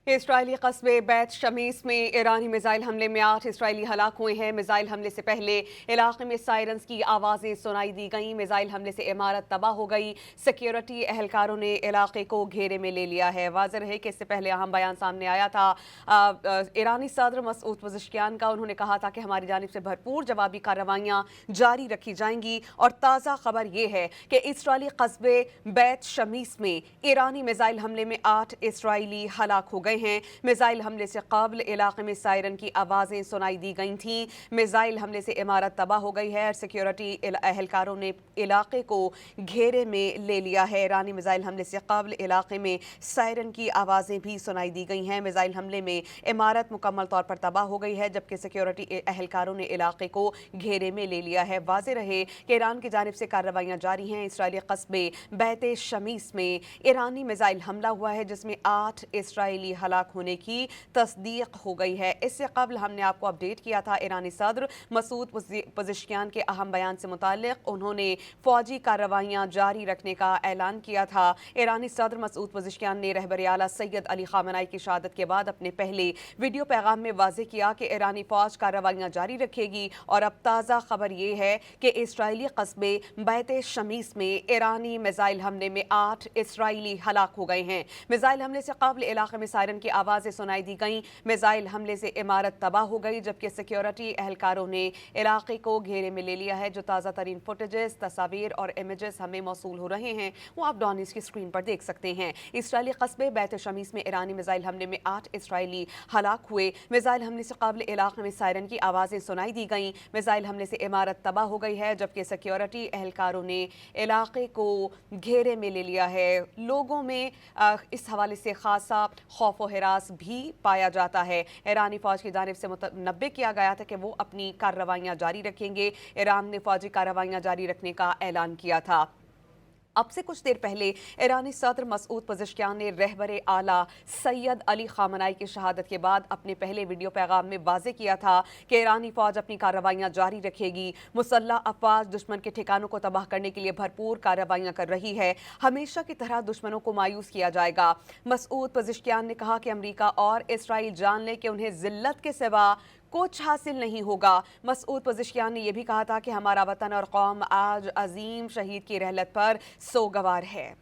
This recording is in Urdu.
اسرائیلی قصبے بیت شمیس میں ایرانی میزائل حملے میں 8 اسرائیلی ہلاک ہوئے ہیں۔ میزائل حملے سے پہلے علاقے میں سائرنز کی آوازیں سنائی دی گئیں۔ میزائل حملے سے عمارت تباہ ہو گئی۔ سیکیورٹی اہلکاروں نے علاقے کو گھیرے میں لے لیا ہے۔ واضح رہے کہ اس سے پہلے اہم بیان سامنے آیا تھا ایرانی صدر مسعود پزشکیان کا۔ انہوں نے کہا تھا کہ ہماری جانب سے بھرپور جوابی کارروائیاں جاری رکھی جائیں گی، اور تازہ خبر یہ ہے کہ اسرائیلی قصبے بیت شمیس میں ایرانی میزائل حملے میں 8 اسرائیلی ہلاک ہو گئے ہیں۔ میزائل حملے سے قبل علاقے میں سائرن کی آوازیں سنائی دی گئی تھیں۔ میزائل حملے سے عمارت تباہ ہو گئی ہے اور سیکیورٹی اہلکاروں نے علاقے کو گھیرے میں لے لیا ہے۔ ایرانی میزائل حملے سے قبل علاقے میں سائرن کی آوازیں بھی سنائی دی گئی ہیں۔ میزائل حملے میں عمارت مکمل طور پر تباہ ہو گئی ہے، جبکہ سیکیورٹی اہلکاروں نے علاقے کو گھیرے میں لے لیا ہے۔ واضح رہے کہ ایران کی جانب سے کارروائیاں جاری ہیں۔ اسرائیلی قصبے بیت شمیس میں ایرانی میزائل حملہ ہوا ہے، جس میں 8 اسرائیلی ہلاک ہونے کی تصدیق ہو گئی ہے۔ اس سے قبل ہم نے آپ کو اپڈیٹ کیا تھا ایرانی صدر مسعود پزشکیان کے اہم بیان سے متعلق۔ انہوں نے فوجی کارروائیاں جاری رکھنے کا اعلان کیا تھا۔ ایرانی صدر مسعود پزشکیان نے رہبر اعلیٰ سید علی خامنہ ای کی شہادت کے بعد اپنے پہلے ویڈیو پیغام میں واضح کیا کہ ایرانی فوج کارروائیاں جاری رکھے گی، اور اب تازہ خبر یہ ہے کہ اسرائیلی قصبے بیت شمیس میں ایرانی میزائل حملے میں 8 اسرائیلی ہلاک ہو گئے ہیں۔ میزائل حملے سے قبل علاقے میں سائرن کی آوازیں سنائی دی گئیں۔ میزائل حملے سے عمارت تباہ ہو گئی، جبکہ سیکیورٹی اہلکاروں نے علاقے کو گھیرے میں لے لیا ہے۔ جو تازہ ترین فوٹیجز، تصاویر اور امیجز ہمیں موصول ہو رہے ہیں، وہ آپ ڈان نیوز کی اسکرین پر دیکھ سکتے ہیں۔ اسرائیلی قصبے بیت شمیس میں ایرانی میزائل حملے میں 8 اسرائیلی ہلاک ہوئے۔ میزائل حملے سے قبل علاقے میں سائرن کی آوازیں سنائی دی گئیں۔ میزائل حملے سے عمارت تباہ ہو گئی ہے، جبکہ سیکیورٹی اہلکاروں نے علاقے کو گھیرے میں لے لیا ہے۔ لوگوں میں اس حوالے سے خاصا خوف و ہراس بھی پایا جاتا ہے۔ ایرانی فوج کی جانب سے متنبہ کیا گیا تھا کہ وہ اپنی کارروائیاں جاری رکھیں گے۔ ایران نے فوجی کارروائیاں جاری رکھنے کا اعلان کیا تھا۔ اب سے کچھ دیر پہلے ایرانی صدر مسعود پزشکیان نے رہبر اعلیٰ سید علی خامنہ ای کی شہادت کے بعد اپنے پہلے ویڈیو پیغام میں واضح کیا تھا کہ ایرانی فوج اپنی کارروائیاں جاری رکھے گی۔ مسلح افواج دشمن کے ٹھکانوں کو تباہ کرنے کے لیے بھرپور کارروائیاں کر رہی ہے۔ ہمیشہ کی طرح دشمنوں کو مایوس کیا جائے گا۔ مسعود پزشکیان نے کہا کہ امریکہ اور اسرائیل جان لیں کہ انہیں ذلت کے سوا کچھ حاصل نہیں ہوگا۔ مسعود پزشکیان نے یہ بھی کہا تھا کہ ہمارا وطن اور قوم آج عظیم شہید کی رحلت پر سوگوار ہے۔